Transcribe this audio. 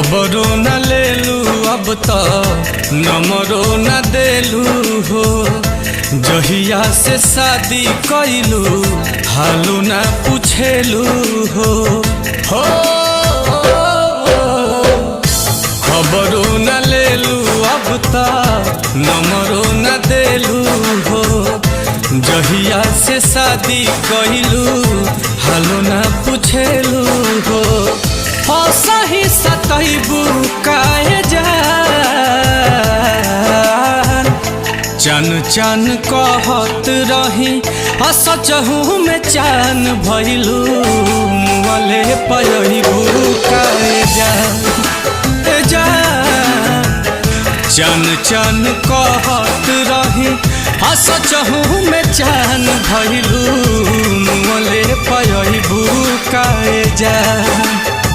खबरो न लेलू अब तो नंबरो न देलू हो। जहिया से शादी कैलू हालू न पूछेलू हो। खबरो न लेलू अब तो नंबरो न देलू हो। जहिया से शादी कैलू हालू न पूछेलू हो। सही सतैबू काहे जान चन चन कहत रही सचहू में चान भैलू मुँहले पयबू काहे जान चन चन कहत रही सचहू में चान भैलू मुँहले पयबू काहे जान।